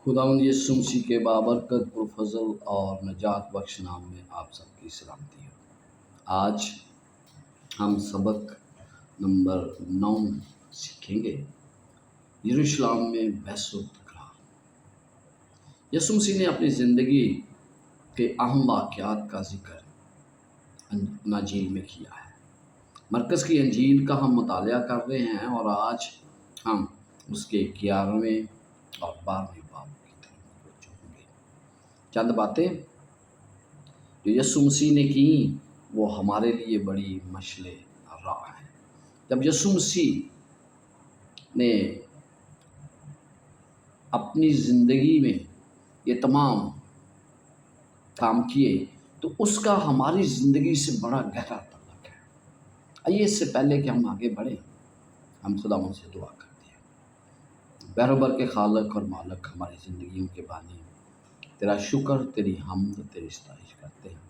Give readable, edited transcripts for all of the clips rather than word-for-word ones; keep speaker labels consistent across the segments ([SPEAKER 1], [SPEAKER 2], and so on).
[SPEAKER 1] खुदावंद यीशु मसीह के बाबरकत पुरफज़ल और नजात बख्श नाम में आप सबकी सलामती हो। आज हम सबक नंबर 9 सीखेंगे, यरूशलेम में बहसुत तकरार। यीशु मसीह ने अपनी ज़िंदगी के अहम वाक़यात का जिक्र अंजील में किया है। मरकज़ की अंजील का हम मुतालिया कर रहे हैं और आज हम उसके 11वें और 12वें बाब की तरफ मुतवज्जो होंगे। चंद बातें जो यीशु मसीह ने की वो हमारे लिए बड़ी मशले राह है। जब यीशु मसीह ने अपनी ज़िंदगी में ये तमाम काम किए तो उसका हमारी ज़िंदगी से बड़ा गहरा ताल्लुक है। आइए इससे पहले कि हम आगे बढ़ें, हम खुदावंद से दुआ करते हैं। बहरबर के खालक और मालक, हमारी ज़िंदगियों के बानी, तेरा शुक्र, तेरी हम्द, तेरी सताइश करते हैं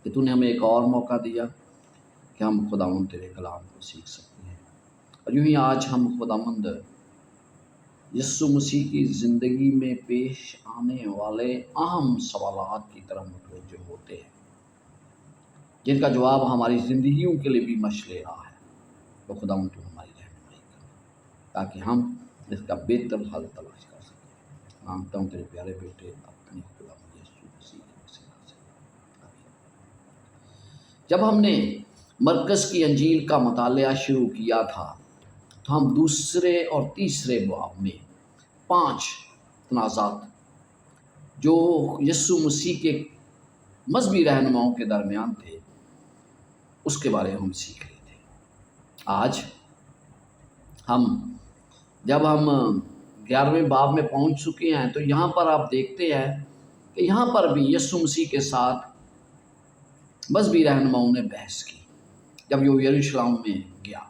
[SPEAKER 1] कि तूने हमें एक और मौका दिया कि हम खुदावंद तेरे कलाम को सीख सकते हैं। और यूँ ही आज हम खुदावंद यीशु मसीह की ज़िंदगी में पेश आने वाले अहम सवालात की तरफ मुतवज्जो होते हैं, जिनका जवाब हमारी ज़िंदगियों के लिए भी मशले राह है। तो खुदावंद तू हमारी रहनुमाई कर ताकि हम इसका बेहतर हल तलाश कर सकें। मांगता हूँ तेरे प्यारे बेटे अपने खुदावंद यीशु मसीह के वसीले से, आमीन। जब हमने मरकज़ की अंजील का मुतालिया शुरू किया था तो हम दूसरे और तीसरे बाब में 5 तनाज़ात जो यीशु मसीह के मज़हबी रहनुमाओं के दरमियान थे उसके बारे में हम सीख रहे थे। आज जब हम 11वें बाब में पहुंच चुके हैं तो यहाँ पर आप देखते हैं कि यहाँ पर भी यीशु मसीह के साथ मज़हबी रहनुमाओं ने बहस की। जब वो यरूशलेम में गया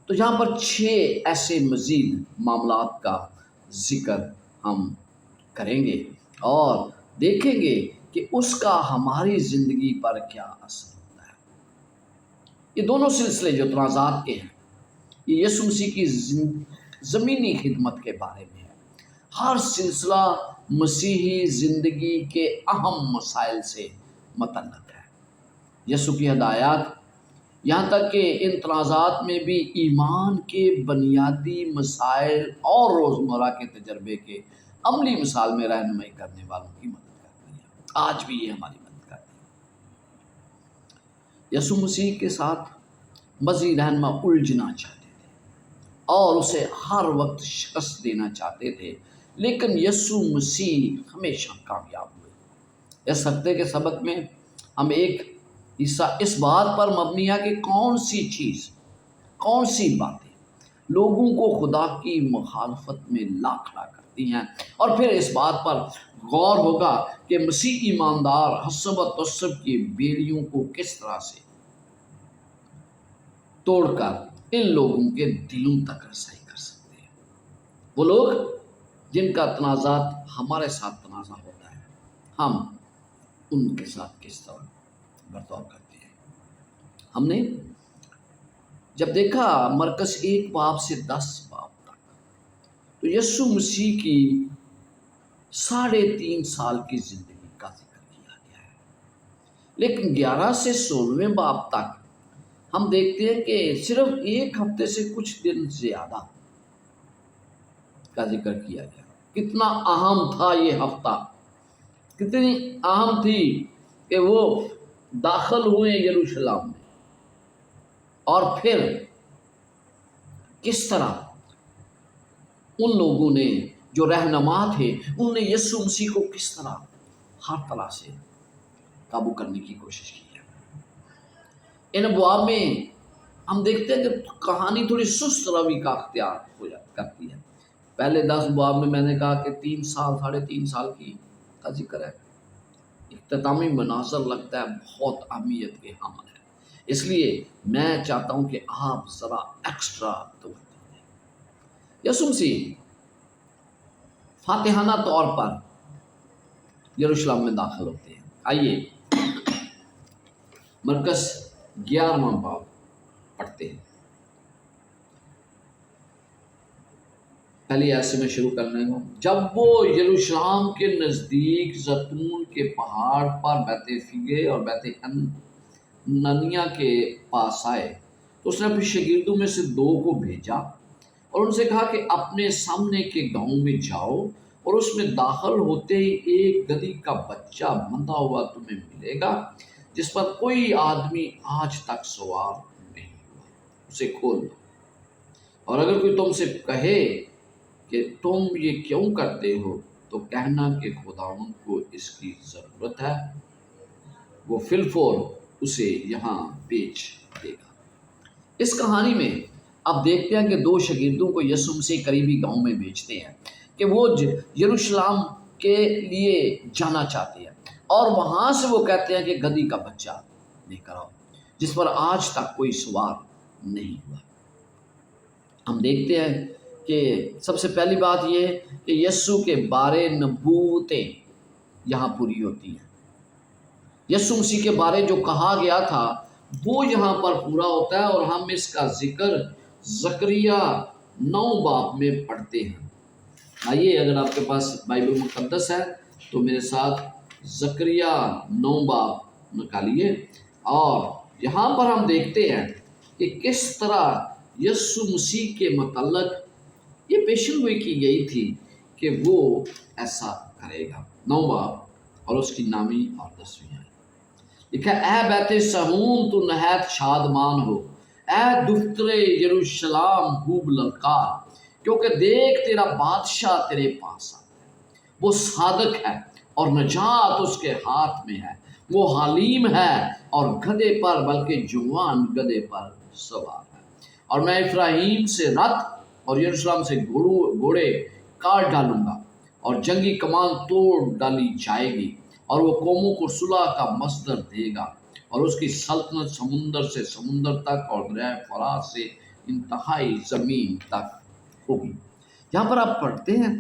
[SPEAKER 1] तो यहाँ पर 6 ऐसे मज़ीद मामलात का ज़िक्र हम करेंगे और देखेंगे कि उसका हमारी ज़िंदगी पर क्या असर होता है। ये दोनों सिलसिले जो तनाज़ात के हैं ये यीशु मसीह की ज़मीनी खिदमत के बारे में है। हर सिलसिला मसीही ज़िंदगी के अहम मसाइल से मतल्लक़ है। यीशु की हदायत, यहाँ तक कि इन तनाज़ात में भी ईमान के बुनियादी मसाइल और रोज़मर्रा के तजर्बे के अमली मिसाल में रहनुमाई करने वालों की मदद करती है। आज भी ये हमारी मदद करती है। यीशु मसीह के साथ मज़हबी रहनुमा उलझना चाहते थे और उसे हर वक्त शिकस्त देना चाहते थे, लेकिन यीशु मसीह हमेशा कामयाब हुए। इस हफ्ते के सबक में हम एक हिस्सा इस बात पर मबनी है कि कौन सी चीज़, कौन सी बातें लोगों को खुदा की मुखालफत में ला खड़ा करती हैं, और फिर इस बात पर गौर होगा कि मसीह ईमानदार हसब तसब की बेड़ियों को किस तरह से तोड़कर इन लोगों के दिलों तक रसाई कर सकते हैं। वो लोग जिनका तनाज़ात हमारे साथ तनाज़ा होता है, हम उनके साथ किस तरह बर्ताव करते हैं। हमने जब देखा मरकज़ 1 बाब से 10 बाब तक, तो यीशु मसीह की 3.5 साल की ज़िंदगी का जिक्र किया गया है। लेकिन 11 से 16वें बाब तक हम देखते हैं कि सिर्फ 1 हफ्ते से कुछ दिन ज़्यादा का जिक्र किया गया। कितना अहम था ये हफ्ता, कितनी अहम थी कि वो दाखिल हुए यरूशलेम में, और फिर किस तरह उन लोगों ने जो रहनुमा थे उन्होंने यीशु मसीह को किस तरह हर तरह से काबू करने की कोशिश की है। इन अबवाब में हम देखते हैं कि कहानी थोड़ी सुस्त रवि का अख्तियार हो करती है। पहले 10 बाब में मैंने कहा कि 3 साल 3.5 साल की का जिक्र है। इख्तितामी मनाज़र लगता है बहुत अहमियत के हामिल है, इसलिए मैं चाहता हूँ कि आप ज़रा एक्स्ट्रा तवज्जो दें। यीशु मसीह फातिहाना तौर पर यरूशलेम में दाखिल होते हैं। आइए मरकज़ 11वां बाब पढ़ते हैं। پہلی آیت سے میں شروع کرنے ہوں۔ جب وہ یروشلم کے نزدیک زیتون کے پہاڑ پر بیت فگے اور بیت ننیا کے پاس آئے تو اس نے اپنے شاگردوں میں سے 2 کو بھیجا اور ان سے کہا کہ اپنے سامنے کے گاؤں میں جاؤ اور اس میں داخل ہوتے ہی ایک گدھی کا بچہ بندھا ہوا تمہیں ملے گا جس پر کوئی آدمی آج تک سوار نہیں ہوا، اسے کھول دو۔ اور اگر کوئی تم سے کہے کہ تم یہ کیوں کرتے ہو تو کہنا کہ خداوند کو اس کی ضرورت ہے، وہ فی الفور اسے یہاں بیچ دے گا۔ اس کہانی میں آپ دیکھتے ہیں کہ 2 شاگردوں کو یسوع مسیح قریبی گاؤں میں بھیجتے ہیں کہ وہ یروشلم کے لیے جانا چاہتے ہیں، اور وہاں سے وہ کہتے ہیں کہ گدھی کا بچہ لے کر آؤ جس پر آج تک کوئی سوار نہیں ہوا۔ ہم دیکھتے ہیں کہ سب سے پہلی بات یہ کہ یسوع کے بارے نبوتیں یہاں پوری ہوتی ہیں۔ یسوع مسیح کے بارے جو کہا گیا تھا وہ یہاں پر پورا ہوتا ہے، اور ہم اس کا ذکر زکریا 9 باب میں پڑھتے ہیں۔ آئیے، اگر آپ کے پاس بائبل مقدس ہے تو میرے ساتھ زکریا 9 باب نکالیے، اور یہاں پر ہم دیکھتے ہیں کہ کس طرح یسوع مسیح کے متعلق یہ پیشن گوئی کی گئی تھی کہ وہ ایسا کرے گا۔ 9 باب اور اس کی 9 اور 10 آیت لکھا، اے بیت صہیون تو نہایت شادمان ہو، اے دفتر یروشلم خوب للکار، کیونکہ دیکھ تیرا بادشاہ تیرے پاس آتا ہے، وہ صادق ہے اور نجات اس کے ہاتھ میں ہے، وہ حلیم ہے اور گدھے پر، بلکہ جوان گدھے پر سوار ہے۔ اور میں افراہیم سے رت اور یروشلم سے گھوڑے کاٹ ڈالوں گا، اور جنگی کمان توڑ ڈالی جائے گی، اور وہ قوموں کو صلح کا مصدر دے گا، اور اس کی سلطنت سمندر سے سمندر تک اور دریائے فرات سے انتہائی زمین تک ہوگی۔ یہاں پر آپ پڑھتے ہیں،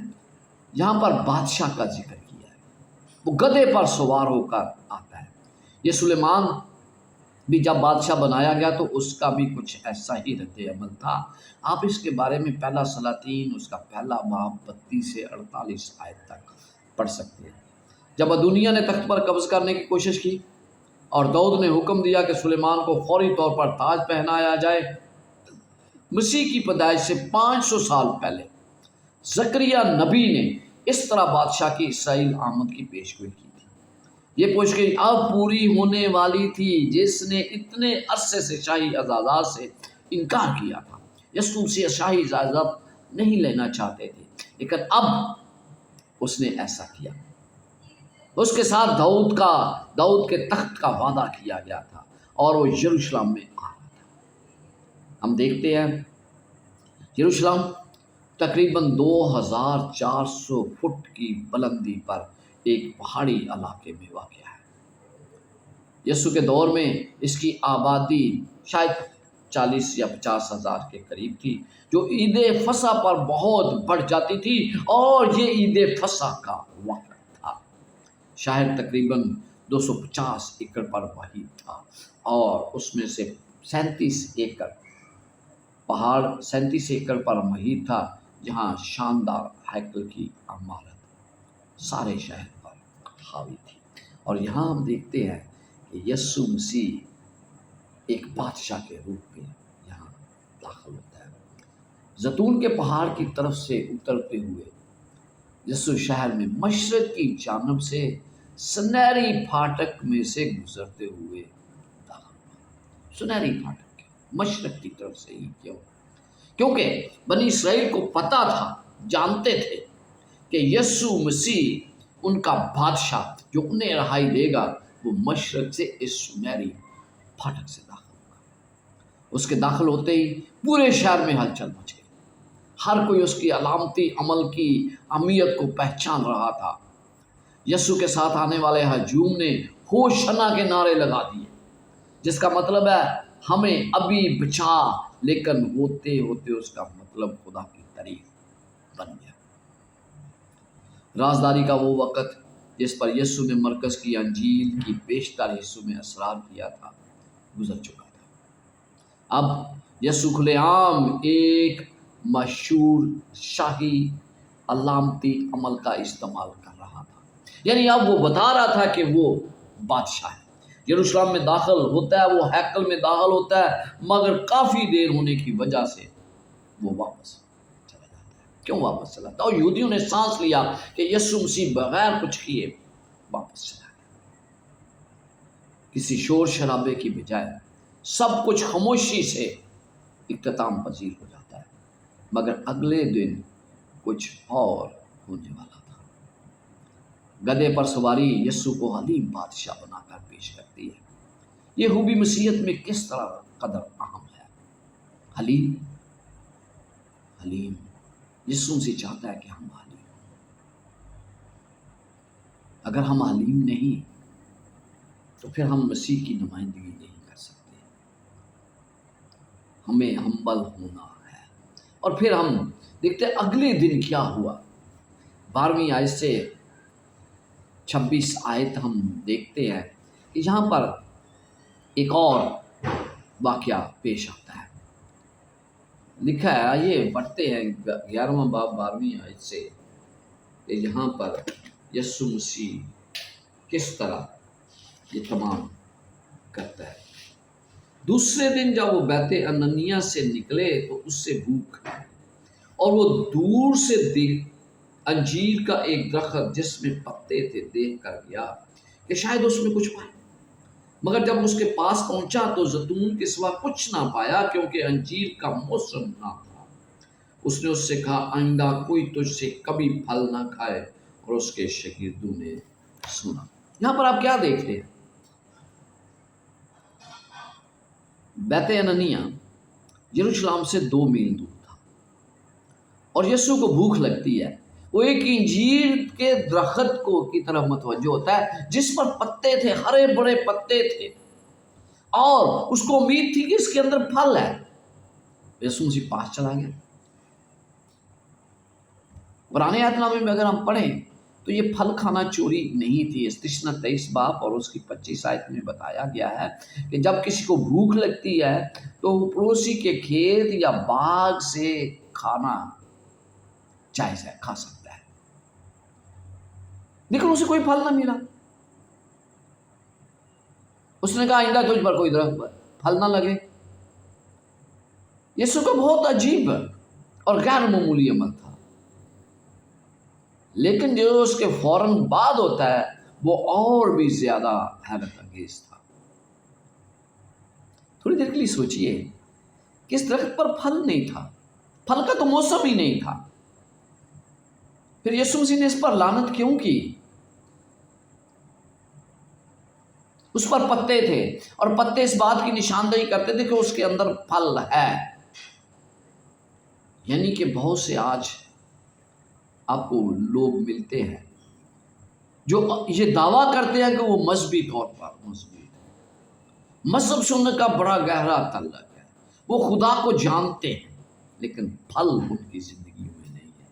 [SPEAKER 1] یہاں پر بادشاہ کا ذکر کیا ہے، وہ گدھے پر سوار ہو کر آتا ہے۔ یہ سلیمان بھی جب بادشاہ بنایا گیا تو اس کا بھی کچھ ایسا ہی رد عمل تھا۔ آپ اس کے بارے میں پہلا سلاطین اس کا پہلا باب 32 سے 48 آیت تک پڑھ سکتے ہیں۔ جب ادونیہ نے تخت پر قبض کرنے کی کوشش کی اور داؤد نے حکم دیا کہ سلیمان کو فوری طور پر تاج پہنایا جائے، مسیح کی پیدائش سے 500 سال پہلے زکریا نبی نے اس طرح بادشاہ کی اسرائیل آمد کی پیشگوئی کی تھی۔ یہ پیشگوئی اب پوری ہونے والی تھی، جس نے اتنے عرصے سے شاہی اعزازات سے انکار کیا تھا۔ یسوع سے شاہی اعزازات نہیں لینا چاہتے تھے، لیکن اب اس نے ایسا کیا۔ اس کے ساتھ داؤد کے تخت کا وعدہ کیا گیا تھا، اور وہ یروشلم میں آ رہا تھا۔ ہم دیکھتے ہیں یروشلم تقریباً 2400 فٹ کی بلندی پر ایک پہاڑی علاقے میں واقع ہے۔ یسوع کے دور میں اس کی آبادی شاید 40 یا 50 ہزار کے قریب تھی، جو عید فصح پر بہت بڑھ جاتی تھی، اور یہ عید فصح کا وقت تھا۔ شہر تقریباً 250 ایکڑ پر محیط تھا، اور اس میں سے 37 ایکڑ پہاڑ 37 ایکڑ پر محیط تھا، جہاں شاندار ہیکل کی عمارت سارے شہر پر حاوی تھی۔ اور یہاں ہم دیکھتے ہیں کہ یسوع مسیح ایک بادشاہ کے روپ میں یہاں داخل ہوتا ہے۔ زیتون کے پہاڑ کی طرف سے اترتے ہوئے یسوع شہر میں مشرق کی جانب سے سنہری پھاٹک میں سے گزرتے ہوئے داخل ہوا۔ سنہری پھاٹک مشرق کی طرف سے ہی کیوں؟ کیونکہ بنی اسرائیل کو پتہ تھا، جانتے تھے کہ یسوع مسیح ان کا بادشاہ جو انہیں رہائی دے گا، وہ مشرق سے اس سنہری پھاٹک سے داخل ہوگا۔ اس کے داخل ہوتے ہی پورے شہر میں ہلچل مچ گئی۔ ہر کوئی اس کی علامتی عمل کی اہمیت کو پہچان رہا تھا۔ یسوع کے ساتھ آنے والے ہجوم نے ہوشنا کے نعرے لگا دیے، جس کا مطلب ہے ہمیں ابھی بچا، لیکن ہوتے ہوتے اس کا مطلب خدا کی تعریف بن گیا۔ رازداری کا وہ وقت جس پر یسوع نے مرکز کی انجیل کی بیشتر حصوں میں اسرار کیا تھا، گزر چکا تھا۔ اب یسوع کھلے عام ایک मशहूर शाही अलामती अमल का इस्तेमाल कर रहा था। यानी अब वो बता रहा था कि वो बादशाह है। यरूशलेम में दाखिल होता है, वो हैकल में दाखिल होता है, मगर काफ़ी देर होने की वजह से वो वापस चला जाता है। क्यों वापस चला? तो यहूदियों ने सांस लिया कि यीशु मसीह बगैर कुछ किए वापस चला गया। किसी शोर शराबे की बजाय सब कुछ खामोशी से इख्तिताम पजीर हो जाता है। मगर अगले दिन कुछ और होने वाला था। गधे पर सवारी यीशु को हलीम बादशाह बनाकर पेश करती है। ये खूबी मसीहत में किस तरह कदर अहम है। हलीम हलीम यीशु से चाहता है कि हम हलीम हों। अगर हम हलीम नहीं तो फिर हम मसीह की नुमाइंदगी नहीं कर सकते। हमें हम्बल होना है। और फिर हम देखते हैं अगले दिन क्या हुआ। 12वीं आयत से 26 आयत हम देखते हैं कि यहाँ पर एक और वाक़या पेश आता है। लिखा है, आइए पढ़ते हैं 11वां बाब 12वीं आयत से। यहाँ पर यीशु मसीह किस तरह ये तमाम करता है। दूसरे दिन जब वो बैते अननिया से निकले तो उससे भूख लगी, और वो दूर से देख अंजीर का एक दरख्त जिसमें पत्ते थे देख कर गया कि शायद उसमें कुछ पाए। मगर जब उसके पास पहुंचा तो जैतून के सिवा कुछ ना पाया, क्योंकि अंजीर का मौसम ना था। उसने उससे कहा, आइंदा कोई तुझसे कभी फल ना खाए। और उसके शागिर्दों ने सुना। यहाँ पर आप क्या देख रहे हैं? बैत अननिया यरूशलेम से 2 मील दूर था, और यीशु को भूख लगती है। वो एक इंजीर के दरख्त को की तरफ मतवज्जो होता है जिस पर पत्ते थे, हरे बड़े पत्ते थे, और उसको उम्मीद थी कि इसके अंदर फल है। यीशु मसीह पास चला गया। पुराने आयतनामे में अगर हम पढ़ें तो ये फल खाना चोरी नहीं थी। इस्तिशना 23 बाब और उसकी 25 आयत में बताया गया है कि जब किसी को भूख लगती है तो वो पड़ोसी के खेत या बाग से खाना जायज़ है, खा सकता है। लेकिन उसे कोई फल ना मिला। उसने कहा, आइंदा तुझ पर कोई फल ना लगे। यीशु का बहुत अजीब और गैर मामूली अमल था, लेकिन जो उसके फौरन बाद होता है वो और भी ज्यादा हैरत अंगेज था। थोड़ी देर के लिए सोचिए कि इस दरख्त पर फल नहीं था, फल का तो मौसम ही नहीं था, फिर यीशु मसीह ने इस पर लानत क्यों की? उस पर पत्ते थे, और पत्ते इस बात की निशानदेही करते थे कि उसके अंदर फल है। यानी कि बहुत से आज आपको लोग मिलते हैं जो ये दावा करते हैं कि वो मजहबी तौर पर मजबूत है, मजहब सुनने का बड़ा गहरा तल्लक है, वो खुदा को जानते हैं, लेकिन फल उनकी ज़िंदगी में नहीं है।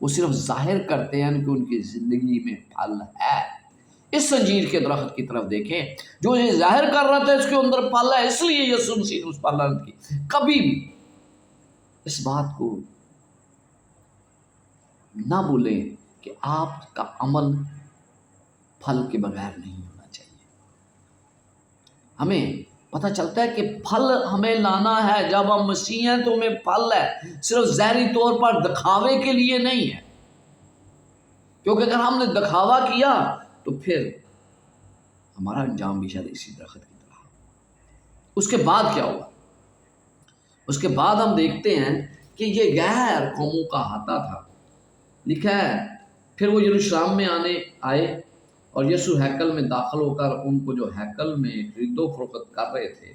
[SPEAKER 1] वो सिर्फ जाहिर करते हैं कि उनकी ज़िंदगी में फल है। इस अंजीर के दरख्त की तरफ देखें, जो ये जाहिर कर रहा था इसके अंदर फल है, इसलिए यीशु मसीह ने उस पर लानत की। कभी भी इस बात को ना बोलें कि आपका अमल फल के बगैर नहीं होना चाहिए। हमें पता चलता है कि फल हमें लाना है। जब हम मसीह हैं तो हमें फल है, सिर्फ ज़ाहिरी तौर पर दिखावे के लिए नहीं है। क्योंकि अगर हमने दिखावा किया तो फिर हमारा अंजाम भी शायद इसी दरख्त की तरह। उसके बाद क्या हुआ? उसके बाद हम देखते हैं कि ये गैर कौमों का हाथा था। लिखा है, फिर वो यरूशलेम में आए और यीशु हैकल में दाखिल होकर उनको जो हैकल में खरीदो फरोख्त कर रहे थे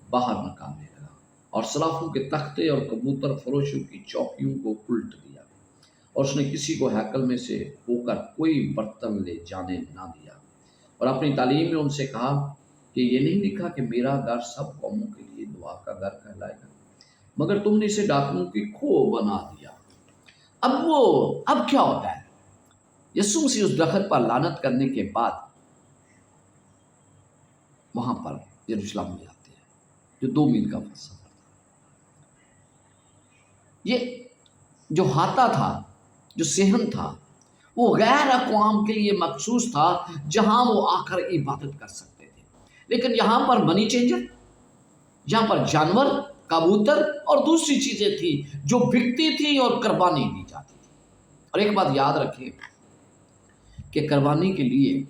[SPEAKER 1] बाहर निकालने लगा, और सराफों के तख्ते और कबूतर फरोशों की चौकियों को उल्ट दिया, और उसने किसी को हैकल में से होकर कोई बर्तन ले जाने ना दिया। और अपनी तालीम में उनसे कहा कि ये नहीं लिखा कि मेरा घर सब कौमों के लिए दुआ का घर कहलाएगा, मगर तुमने इसे डाकुओं की खो बना दिया। अब क्या होता है? यीशु मसीह उस दरख्त पर लानत करने के बाद वहां पर यरूशलेम में आते हैं, जो 2 मील का सफर था। ये जो हाता था, जो सेहन था, वो गैर अक़वाम के लिए मखसूस था, जहाँ वो आकर इबादत कर सकते थे। लेकिन यहाँ पर मनी चेंजर, यहाँ पर जानवर, कबूतर और दूसरी चीज़ें थी जो बिकती थी और कुर्बानी दी जाती थी। और एक बात याद रखें कि कुर्बानी के लिए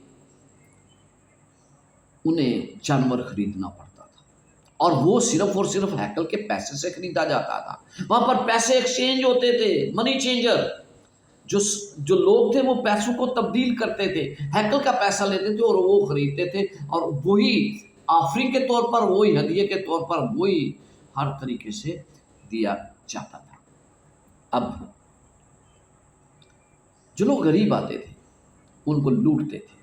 [SPEAKER 1] उन्हें जानवर खरीदना पड़ता था, और वो सिर्फ और सिर्फ हैकल के पैसे से खरीदा जाता था। वहाँ पर पैसे एक्सचेंज होते थे, मनी चेंजर। जो लोग थे वो पैसों को तब्दील करते थे, हैकल का पैसा लेते थे और वो खरीदते थे, और वही आफरी के तौर पर, वही हदिये के तौर पर, वही हर तरीके से दिया जाता था। अब जो लोग गरीब आते थे उनको लूटते थे,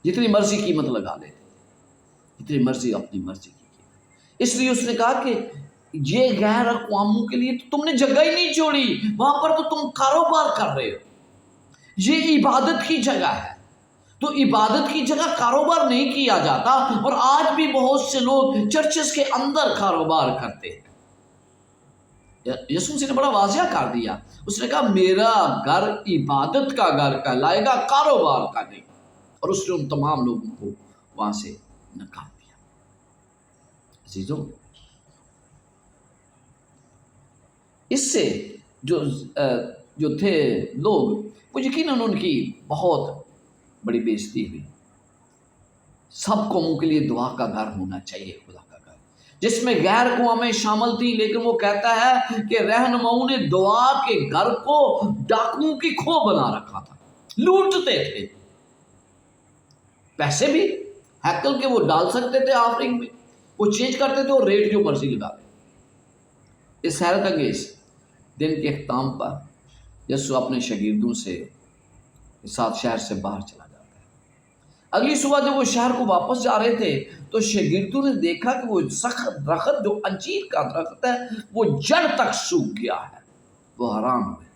[SPEAKER 1] जितनी मर्जी कीमत लगा लेते थे, जितनी मर्जी अपनी मर्जी की कीमत। इसलिए उसने कहा कि ये गैर अक़वामों के लिए तो तुमने जगह ही नहीं छोड़ी, वहां पर तो तुम कारोबार कर रहे हो। ये इबादत की जगह है, तो इबादत की जगह कारोबार नहीं किया जाता। और आज भी बहुत से लोग चर्चेस के अंदर कारोबार करते हैं। यीशु मसीह ने बड़ा वाज़िया कर दिया, उसने कहा मेरा घर इबादत का घर कहलाएगा, कारोबार का नहीं। और उसने उन तमाम लोगों को वहां से निकाल दिया। अजीजों, इससे जो थे लोग, वो यकीनन उनकी बहुत बड़ी बेइज्जती हुई। सब कौमों के लिए दुआ का घर होना चाहिए, खुदा का घर, जिसमें गैर कौमें शामिल थी। लेकिन वो कहता है कि रहनुमाओं ने दुआ के घर को डाकुओं की खो बना रखा था, लूटते थे। पैसे भी हैकल के वो डाल सकते थे ऑफरिंग में, वो चेंज करते थे और रेट जो मर्जी लगा दे। इस हैरत अंगेज दिन के अख्ताम पर यीशु अपने शागिर्दों से साथ शहर से बाहर चला जाता है। अगली सुबह जब वो शहर को वापस जा रहे थे तो शागिर्दों ने देखा कि वो सख्त दरख्त, जो अंजीर का दरख्त है, वो जड़ तक सूख गया है। वो हैरान हुए।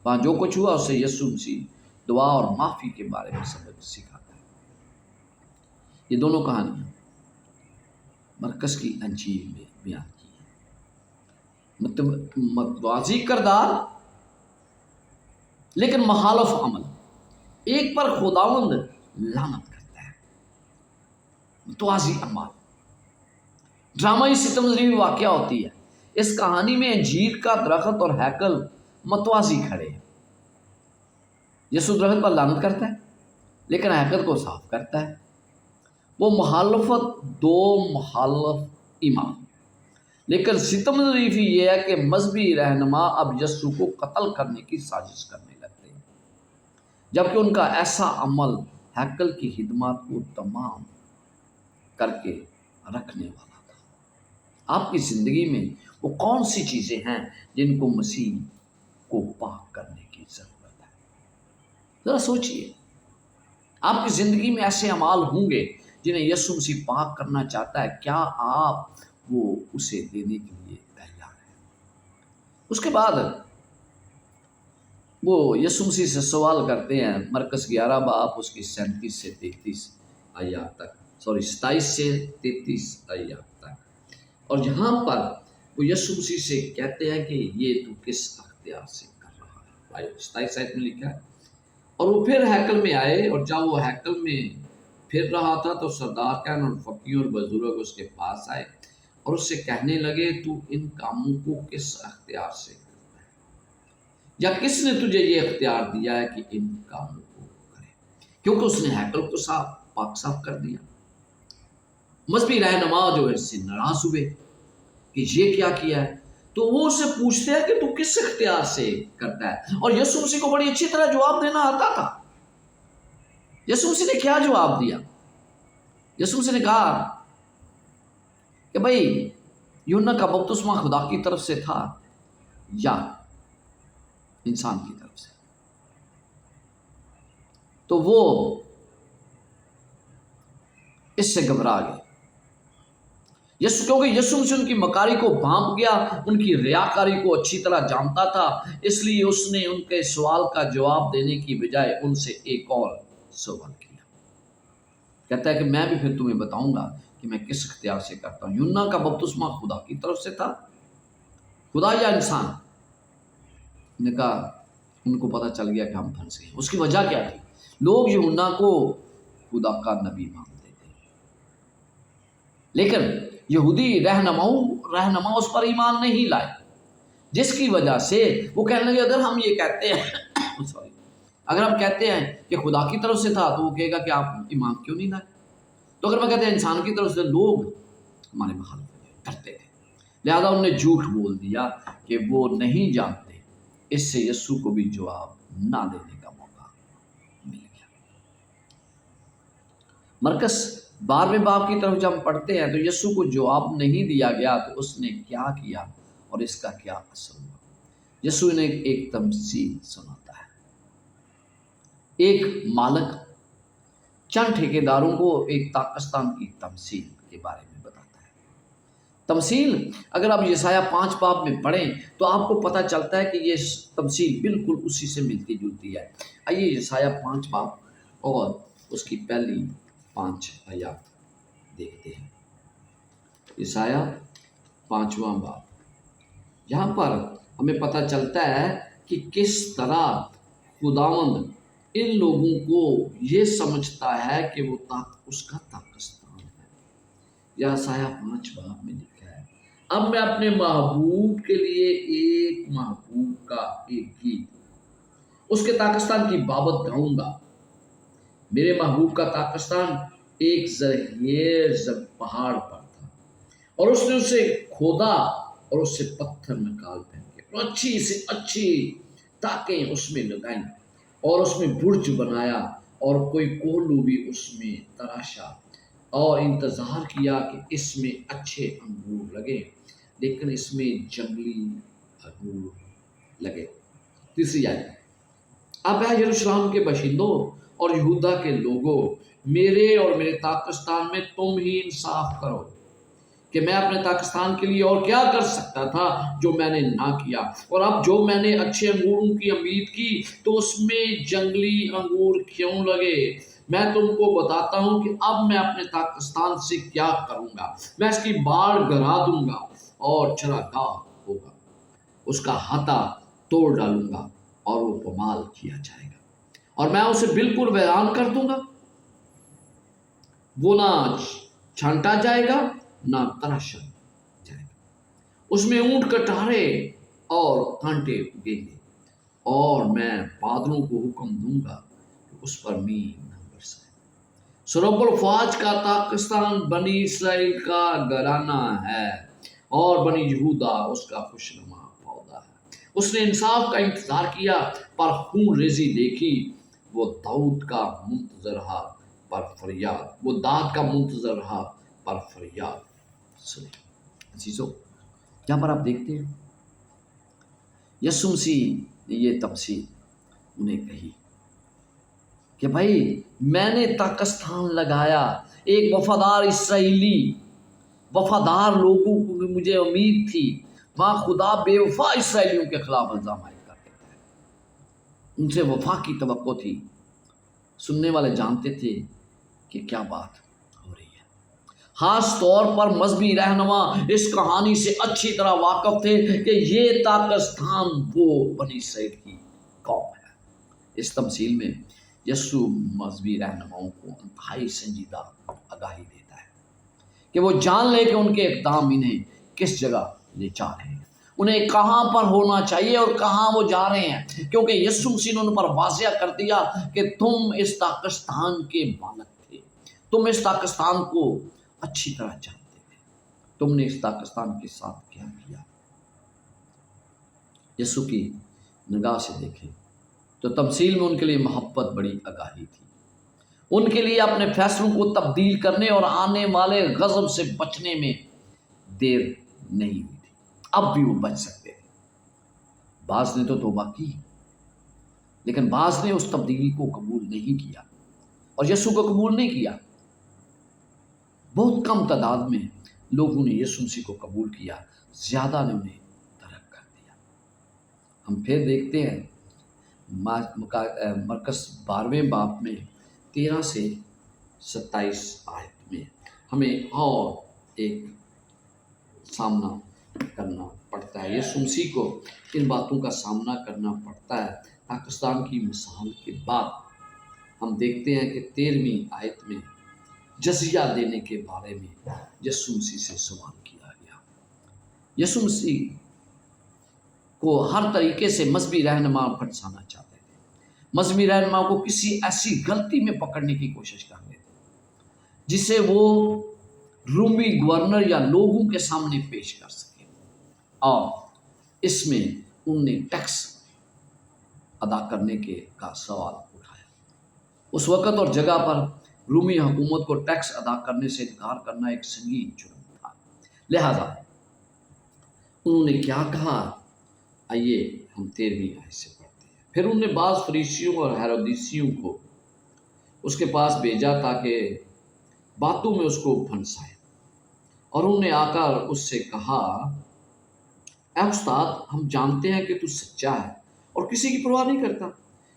[SPEAKER 1] वहाँ जो कुछ हुआ उससे यीशु मसीह दुआ और माफ़ी के बारे में सबक सिखाता है। ये दोनों कहानियाँ मरकज़ की अंजीर में बयान की है। मतवाज़ी किरदार लेकिन मुखालिफ अमल, एक पर खुदावंद लानत करता है। मतवाज़ी अमल ड्रामाई सितमज़री वाक़या होती है। इस कहानी में अंजीर का दरख्त और हैकल मतवाज़ी खड़े हैं। यीशु दरख्त पर लानत करता है लेकिन हैकल को साफ करता है। वो मुखालफत, दो मुखालफ ईमान। लेकिन सितम ज़रीफ़ी ये है कि मजहबी रहनुमा अब यीशु को कत्ल करने की साजिश करने लगते हैं, जबकि उनका ऐसा अमल हैकल की खिदमत को तमाम करके रखने वाला था। आपकी ज़िंदगी में वो कौन सी चीज़ें हैं जिनको मसीह को पाक करने की ज़रूरत है? ज़रा सोचिए, आपकी ज़िंदगी में ऐसे अमाल होंगे जिन्हें यीशु मसीह पाक करना चाहता है। क्या आप वो उसे देने के लिए तैयार हैं? उसके बाद वो यीशु मसीह से सवाल करते हैं, मरकज़ 11 बाब उसकी 37 से 33 आयत तक, 27 से 33 आयत तक। और यहाँ पर वो यीशु मसीह से कहते हैं कि ये तू किस अख्तियार से कर रहा है। 27 आयत में लिखा है, और वो फिर हैकल में आए, और जब वो हैकल में फिर रहा था तो सरदार कहन और फ़कीर और बुजुर्ग उसके पास आए और उससे कहने लगे, तू इन कामों को किस अख्तियार से करता है, या किसने तुझे ये अख्तियार दिया है कि इन कामों को करे? क्योंकि उसने हैकल को पाक साफ कर दिया। मजहबी रहनुमा जो है इससे नाराज हुए कि ये क्या किया है, तो वो उससे पूछते हैं कि तू किस अख्तियार से करता है। और यीशु मसीह को बड़ी अच्छी तरह जवाब देना आता था। यीशु मसीह ने क्या जवाब दिया? यीशु मसीह ने कहा कि भाई यूहन्ना का बपतिस्मा खुदा की तरफ से था या इंसान की तरफ से? तो वो इससे घबरा गए। क्योंकि यीशु मसीह उनकी मकारी को भांप गया, उनकी रियाकारी को अच्छी तरह जानता था, इसलिए उसने उनके सवाल का जवाब देने की बजाय उनसे एक और सवाल किया। कहता है कि मैं भी फिर तुम्हें बताऊंगा कि मैं किस इख्तियार से करता हूँ। यूहन्ना का बपतिस्मा खुदा की तरफ से था, खुदा या इंसान? نے کہا ان کو پتہ چل گیا کہ ہم پھنس گئے۔ اس کی وجہ کیا تھی؟ لوگ یوحنا کو خدا کا نبی مانتے تھے، لیکن یہودی رہنما اس پر ایمان نہیں لائے، جس کی وجہ سے وہ کہنے لگے اگر ہم یہ کہتے ہیں سوری اگر ہم کہتے ہیں کہ خدا کی طرف سے تھا تو وہ کہے گا کہ آپ ایمان کیوں نہیں لائے؟ تو اگر میں کہتے ہیں انسان کی طرف سے، لوگ ہمارے مخالفت کرتے تھے، لہذا انہوں نے جھوٹ بول دیا کہ وہ نہیں جانتے۔ اس سے یسوع کو بھی جواب نہ دینے کا موقع مل گیا۔ مرکز 12ویں باب کی طرف جب ہم پڑھتے ہیں تو یسوع کو جواب نہیں دیا گیا تو اس نے کیا کیا اور اس کا کیا اثر ہوا۔ یسوع نے ایک تمثیل سناتا ہے۔ ایک مالک چند ٹھیکیداروں کو ایک پاکستان کی تمثیل کے بارے میں بتاتا ہے۔ تمثیل اگر آپ یسایہ 5 باب میں پڑھیں تو آپ کو پتہ چلتا ہے کہ یہ تمثیل بالکل اسی سے ملتی جلتی ہے۔ آئیے یسایہ 5 باب اور اس کی پہلی 5 آیات دیکھتے ہیں۔ یسایہ 5واں باب، یہاں پر ہمیں پتہ چلتا ہے کہ کس طرح خداوند ان لوگوں کو یہ سمجھتا ہے کہ وہ اس کا پاکستان ہے۔ یسایہ 5 باب میں لکھا ہے، اب میں اپنے محبوب کے لیے ایک محبوب کا ایک گیت اس کے پاکستان کی بابت گاؤں گا۔ میرے محبوب کا پاکستان ایک زرخیز پہاڑ پر تھا، اور اس نے اسے کھودا اور اس سے پتھر نکال پھینکے اور اچھی سے اچھی تاکیں اس میں لگائیں اور اس میں برج بنایا اور کوئی کوہلو بھی اس میں تراشا اور انتظار کیا کہ اس میں اچھے انگور لگے، لیکن اس میں جنگلی انگور لگے۔ تیسری آیت، اب اے یروشلم کے باشندوں اور یہودا کے لوگوں، میرے اور میرے پاکستان میں تم ہی انصاف کرو کہ میں اپنے پاکستان کے لیے اور کیا کر سکتا تھا جو میں نے نہ کیا، اور اب جو میں نے اچھے انگوروں کی امید کی تو اس میں جنگلی انگور کیوں لگے؟ میں تم کو بتاتا ہوں کہ اب میں اپنے پاکستان سے کیا کروں گا، میں اس کی باڑ گرا دوں گا اور چراگاہ ہوگا، اس کا ہتا توڑ ڈالوں گا اور وہ پمال کیا جائے گا، اور میں اسے بالکل ویران کر دوں گا، وہ نہ چھانٹا جائے گا نہ تراشا جائے گا، اس میں اونٹ کٹارے اور کانٹے اگیں گے، اور میں بادلوں کو حکم دوں گا کہ اس پر مین نہ برسائے۔ سرب الفاج کا پاکستان بنی اسرائیل کا گھرانہ ہے اور بنی یہودا اس کا خوشنما پودا ہے۔ اس نے انصاف کا انتظار کیا پر خون ریزی دیکھی، وہ داؤد کا منتظر رہا پر فریاد، وہ داد کا منتظر رہا پر فریاد سنی۔ عزیزو، یہاں پر آپ دیکھتے ہیں یسوع مسیح نے یہ تمثیل انہیں کہی کہ بھائی میں نے پاکستان لگایا، ایک وفادار اسرائیلی، وفادار لوگوں کو مجھے امید تھی، وہاں خدا بے وفا اسرائیلیوں کے خلاف الزام عائد کر دیتا ہے، ان سے وفا کی توقع تھی، سننے والے جانتے تھے کہ کیا بات ہو رہی ہے۔ خاص طور پر مذہبی رہنما اس کہانی سے اچھی طرح واقف تھے کہ یہ پاکستان وہ بنی اسرائیل کی قوم ہے۔ اس تمثیل میں یسوع مذہبی رہنماؤں کو انتہائی سنجیدہ آگاہی دیتا ہے کہ وہ جان لے کہ ان کے اقدام انہیں کس جگہ لے جا رہے ہیں، انہیں کہاں پر ہونا چاہیے اور کہاں وہ جا رہے ہیں، کیونکہ یسوع مسیح نے ان پر واضح کر دیا کہ تم اس پاکستان کے مالک تھے، تم اس پاکستان کو اچھی طرح جانتے تھے، تم نے اس پاکستان کے ساتھ کیا کیا۔ یسوع کی نگاہ سے دیکھیں تو تمثیل میں ان کے لیے محبت بڑی آگاہی تھی، ان کے لیے اپنے فیصلوں کو تبدیل کرنے اور آنے والے غضب سے بچنے میں دیر نہیں ہوئی تھی، اب بھی وہ بچ سکتے تھے۔ بعض نے تو توبہ کی، لیکن بعض نے اس تبدیلی کو قبول نہیں کیا اور یسوع کو قبول نہیں کیا۔ بہت کم تعداد میں لوگوں نے یسوع مسیح کو قبول کیا، زیادہ نے انہیں ترک کر دیا۔ ہم پھر دیکھتے ہیں مرکز 12ویں باب میں 13 سے 27 آیت میں ہمیں اور ایک سامنا کرنا पड़ता है। यीशु मसीह को इन बातों का सामना करना पड़ता है। पाकिस्तान की मिसाल के बाद हम देखते हैं कि 13वीं आयत में जजिया देने के बारे में यीशु मसीह से सवाल किया गया। यीशु मसीह को हर तरीके से मजहबी रहनुमा फंसाना चाहते थे, मजहबी रहनुमा को किसी ऐसी गलती में पकड़ने की कोशिश कर रहे थे जिसे वो रूमी गवर्नर या लोगों के सामने पेश कर सके, और इसमें उनने टैक्स अदा करने का सवाल उठाया। उस वक़्त और जगह पर रूमी हुकूमत को टैक्स अदा करने से इनकार करना एक संगीन जुर्म था। लिहाजा उन्होंने क्या कहा, आइए हम 13वीं आयत से पढ़ते हैं। फिर उन्होंने बाज़ फरीसियों और हेरोदिसियों को उसके पास भेजा ताकि बातों में उसको फंसाए, और उन्होंने आकर उससे कहा, ऐ उस्ताद, हम जानते हैं कि तू सच्चा है और किसी की परवाह नहीं करता,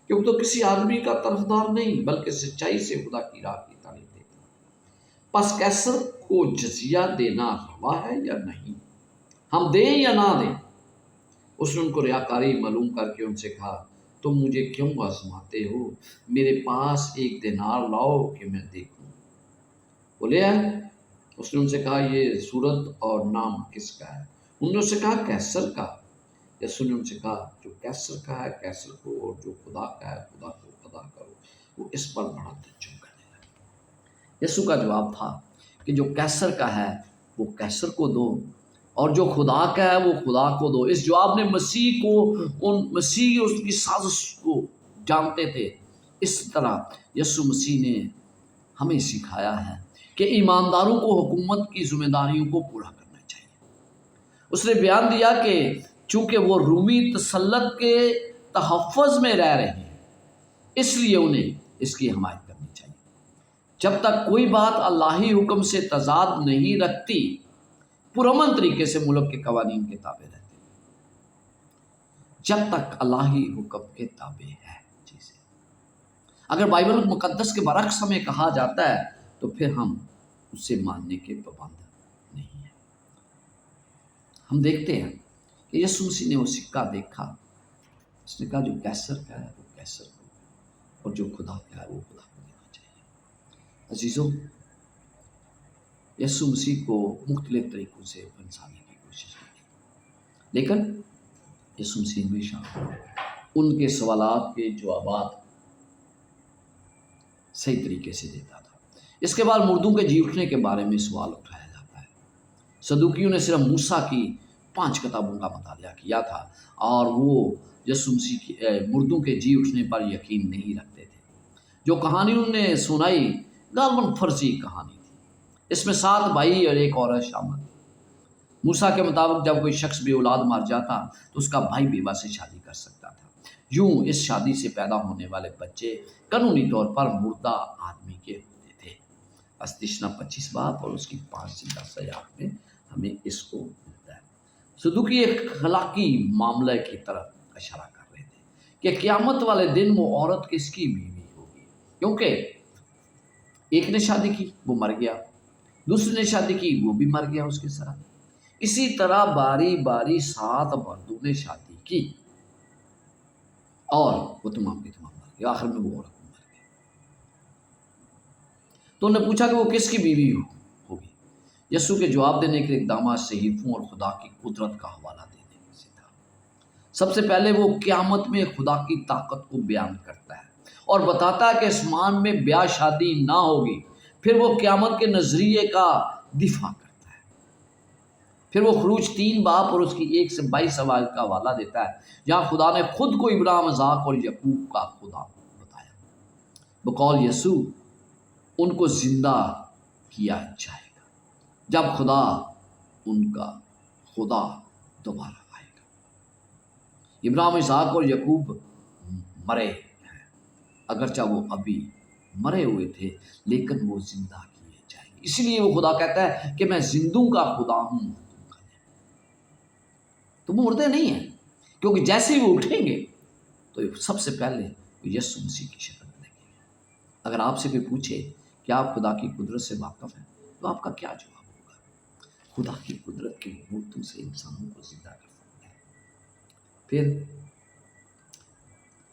[SPEAKER 1] क्योंकि तो किसी आदमी का तरफदार नहीं बल्कि सच्चाई से खुदा की राह की तालीम देता। बस कैसर को जजिया देना रवा है या नहीं, हम दें या ना दें? उसने उनको रियाकारी मालूम करके उनसे कहा, तुम मुझे क्यों आजमाते हो? मेरे पास एक दिनार लाओ कि मैं देखूं। बोले है। उसने उनसे कहा, ये सूरत और नाम किसका है? उन्होंने उससे कहा, कैसर का। यीशु ने उनसे कहा, जो कैसर का है कैसर को, और जो खुदा का है खुदा को अदा करो। वो इस पर बड़ा तज्जुब करने लगे। यीशु का जवाब था कि जो कैसर का है वो कैसर को दो, और जो खुदा का है वो खुदा को दो। इस जवाब ने मसीह उसकी साजिश को जानते थे। इस तरह यीशु मसीह ने हमें सिखाया है कि ईमानदारों को हुकूमत की जिम्मेदारियों को पूरा करना चाहिए। उसने बयान दिया कि चूँकि वो रूमी तसल्लुत के तहफ़्फ़ुज़ में रह रहे हैं, इसलिए उन्हें इसकी हिमायत करनी चाहिए। जब तक कोई बात अल्लाही हुक्म से तज़ाद नहीं रखती, पुरअमन तरीके से मुल्क के कवानीन के ताबे रहते हैं। जब तक अल्लाही हुक्म के ताबे है चीज़ें, अगर बाइबल मुकद्दस के बरक्स हमें कहा जाता है तो फिर हम उसे मानने के पाबंद नहीं हैं। हम देखते हैं कि यीशु मसीह ने वो सिक्का देखा, उसने कहा जो कैसर का है वो कैसर को, और जो खुदा का है वो खुदा को देना चाहिए। अजीज़ों, यीशु मसीह को मुख्तलिफ तरीक़ों से फंसाने की कोशिश की, लेकिन यीशु मसीह हमेशा उनके सवालात के जवाबात सही तरीके से देता था। इसके बाद मुर्दों के जी उठने के बारे में सवाल उठाया जाता है। सदूकियों ने सिर्फ मूसा की 5 किताबों का मुताला किया था, और वो यीशु मसीह की मुर्दों के जी उठने पर यकीन नहीं रखते थे। जो कहानी उन्होंने सुनाई गालबन फर्जी कहानी थी। इसमें 7 भाई और 1 औरत शामिल थी। मूसा के मुताबिक जब कोई शख्स बे औलाद मर जाता तो उसका भाई बेवा से शादी कर सकता था। यूँ इस शादी से पैदा होने वाले बच्चे कानूनी तौर पर मुर्दा आदमी के होते थे। अस्तिशना 25 बाब और उसकी 5 से 10 आयत में हमें इसको मिलता है। सदूकी एक अखलाकी मामले की तरफ इशारा कर रहे थे कि क़यामत वाले दिन वो औरत किसकी बीवी होगी, क्योंकि एक ने शादी की वो मर गया, दूसरे ने शादी की वो भी मर गया उसके साथ। इसी तरह बारी बारी 7 मर्दों ने शादी की और वो तमाम के तमाम मर गए। आखिर में वो औरत मर गई। तो उन्होंने पूछा कि वो किसकी बीवी होगी। यीशु के जवाब देने के इक़दाम सहीफों और खुदा की कुदरत का हवाला देने से था। सबसे पहले वो क़यामत में खुदा की ताकत को बयान करता है और बताता है कि आसमान में ब्याह शादी ना होगी। फिर वो क़यामत के नज़रिए का दिफा करता है। फिर वो खरूज 3 बाब और उसकी 1 से 22 आयत का हवाला देता है, जहाँ खुदा ने खुद को इब्राहिम, इसहाक और याकूब का खुदा बताया। बकौल यीशु उनको ज़िंदा किया जाएगा जब खुदा उनका खुदा दोबारा आएगा। इब्राहिम, इसहाक और याकूब मरे हैं, अगरचा वो अभी मरे हुए थे, लेकिन वो ज़िंदा किए जाएंगे। इसलिए वो खुदा कहता है कि मैं जिंदों का खुदा हूँ, तुम मुर्दे नहीं हैं, क्योंकि जैसे ही वो उठेंगे तो सबसे पहले यीशु मसीह की शक्ल देखेंगे। अगर आपसे कोई पूछे कि आप खुदा की कुदरत से वाकिफ़ हैं तो आपका क्या जवाब होगा? खुदा की कुदरत के मूर्तों से इंसानों को जिंदा कर सकता है। फिर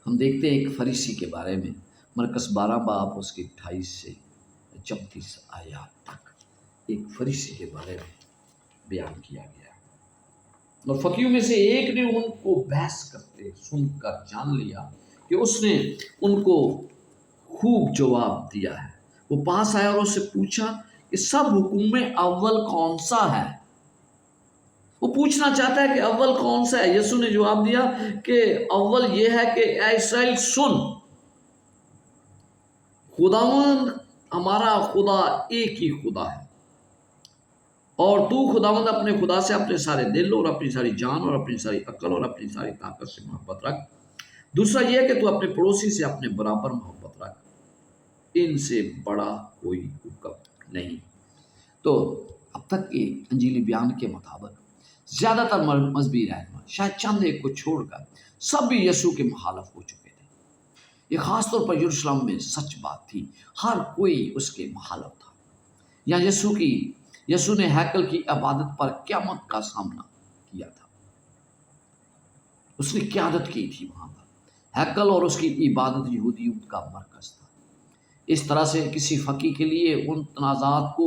[SPEAKER 1] हम देखते हैं एक फरीसी के बारे में, मरकस 12 बाब उसके 28 से 34 आयत तक एक फरीसी के बारे में बयान किया गया। और फकीरों में से एक ने उनको बहस करते सुनकर जान लिया कि उसने उनको खूब जवाब दिया है। वो पास आया और उससे पूछा कि सब हुक्म में अव्वल कौन सा है। वो पूछना चाहता है कि अव्वल कौन सा है। यीशु ने जवाब दिया कि अव्वल ये है कि ऐ इस्राएल सुन, खुदावंद हमारा खुदा एक ही खुदा है, और तू खुदावंद अपने खुदा से अपने सारे दिल और अपनी सारी जान और अपनी सारी अक्ल और अपनी सारी ताकत से मोहब्बत रख। दूसरा यह है कि तू अपने पड़ोसी से अपने बराबर मोहब्बत रख। इनसे बड़ा कोई हुक्म नहीं। तो अब तक के अंजीली बयान के मुताबिक ज्यादातर मजहबी रहनुमा, शायद चंद एक को छोड़कर, सब भी यीशु के मुखालफ हो चुके थे। ये खास तौर पर यरूशलेम में सच बात थी, हर कोई उसके मुखालफ था। यहाँ यीशु ने हैकल की इबादत पर क़यामत का सामना किया था। उसने क़यादत की थी वहां पर। हैकल और उसकी इबादत यहूदियों का मरकज था। इस तरह से किसी फ़कीह के लिए उन तनाज़ात को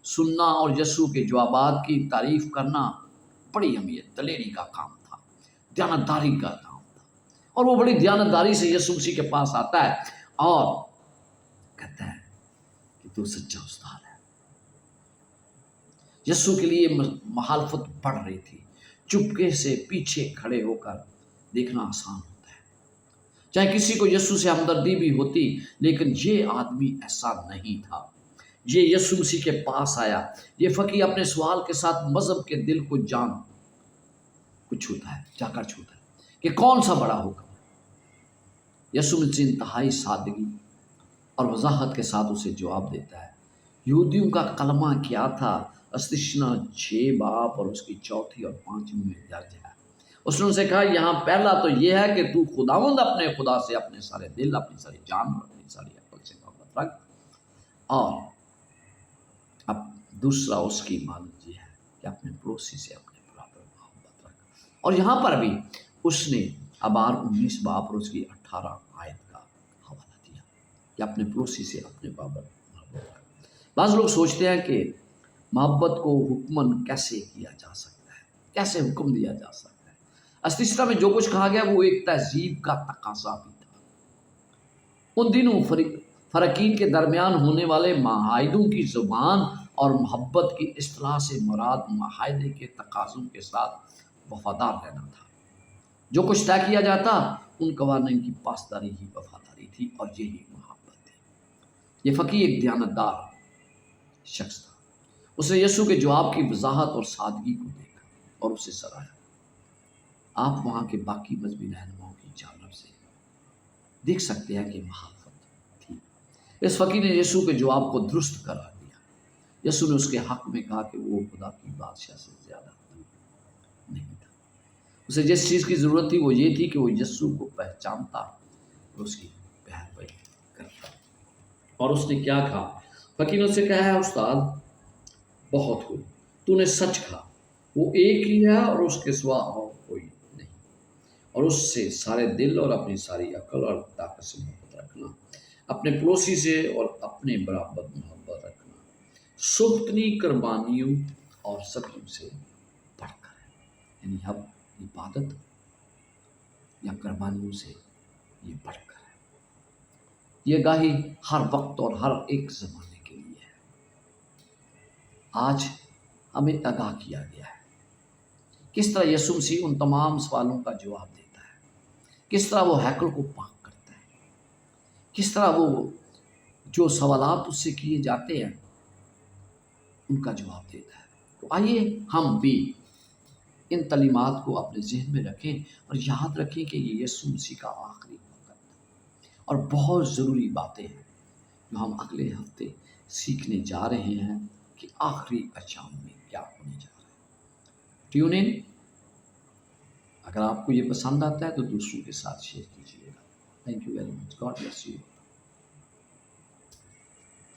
[SPEAKER 1] सुनना और यीशु के जवाबात की तारीफ़ करना बड़ी अहमियत, दलेरी का काम था, दयानतदारी का काम था। और वो बड़ी दयानतदारी से यीशु मसीह के पास आता है और कहता है कि तू सच्चा उस्ताद है। यीशु के लिए मुखालफत बढ़ रही थी। चुपके से पीछे खड़े होकर देखना आसान होता है, चाहे किसी को यीशु से हमदर्दी भी होती, लेकिन ये आदमी ऐसा नहीं था। ये यीशु मसीह के पास आया। ये फ़कीह अपने सवाल के साथ मज़हब के दिल को छूता है, जाकर छूता है कि कौन सा बड़ा हुक्म है। यीशु मसीह इंतहाई सादगी और वजाहत के साथ उसे जवाब देता है। यहूदियों का कलमा क्या था? अस्तिशना 6 बाब और उसकी 4 और 5 में दर्ज है। उसने उनसे कहा, यहाँ पहला तो यह है कि तू खुदावंद अपने खुदा से अपने सारे दिल, अपनी सारी जान और अपनी सारी अक्ल से मोहब्बत रख। और अब दूसरा उसकी इबादत ये है कि अपने पड़ोसी से अपने बराबर मोहब्बत रख। और यहाँ पर भी उसने अबार 19 बाब और उसकी 18 आयत का हवाला दिया कि अपने पड़ोसी से अपने बराबर मोहब्बत रख। बाज़ लोग सोचते हैं कि मोहब्बत को हुक्मन कैसे किया जा सकता है, कैसे हुक्म दिया जा सकता है। अस्तिशना में जो कुछ कहा गया वो एक तहजीब का तकाजा भी था। उन दिनों फ़रकीन के दरमियान होने वाले माहिदों की ज़ुबान और मोहब्बत की इस्तिलाह से मुराद माहिदे के तकाज़ों के साथ वफादार रहना था। जो कुछ तय किया जाता उन कवानीन की पासदारी ही वफादारी थी और यही मोहब्बत थी। ये फ़कीह एक दयानतदार शख्स था। उसने यीशु के जवाब की वजाहत और सादगी को देखा और उसे सराहा। आप वहाँ के बाकी मजहबी रहनुमाओं की जानिब से देख सकते हैं कि मुखालफत थी। इस फ़कीर ने यीशु के जवाब को दुरुस्त करार दिया। यीशु ने उसके हक़ में कहा कि वो खुदा की बादशाह से ज़्यादा नहीं था। उसे जिस चीज़ की ज़रूरत थी वो ये थी कि वो यीशु को पहचानता और उसकी पैरवी करता। और उसने क्या कहा? फ़कीर ने उससे कहा है, उस्ताद बहुत हुई, तूने सच कहा, वो एक ही है और उसके सिवा और कोई नहीं। और उससे सारे दिल और अपनी सारी अक्ल और ताकत से मोहब्बत रखना, अपने पड़ोसी से और अपने बराबर मोहब्बत रखना सुख्तनी कुर्बानियों और सब्जियों से बढ़कर है। यानी अब इबादत या कुर्बानियों से ये बढ़कर है। ये गाही हर वक्त और हर एक ज़माने के लिए है। आज हमें आगाह किया गया है किस तरह यीशु मसीह उन तमाम सवालों का जवाब देता है, किस तरह वो हैकल को पाक करता है, किस तरह वो जो सवालात उससे किए जाते हैं उनका जवाब देता है। तो आइए हम भी इन तलीमात को अपने जहन में रखें और याद रखें कि ये यीशु मसीह का आखिरी वक्त है और बहुत ज़रूरी बातें हैं जो हम अगले हफ्ते सीखने जा रहे हैं कि आखिरी अयाम में क्या होने जा रहा है। Tune in. अगर आपको ये पसंद आता है तो दूसरों के साथ शेयर कीजिएगा। Thank you very much. God bless you.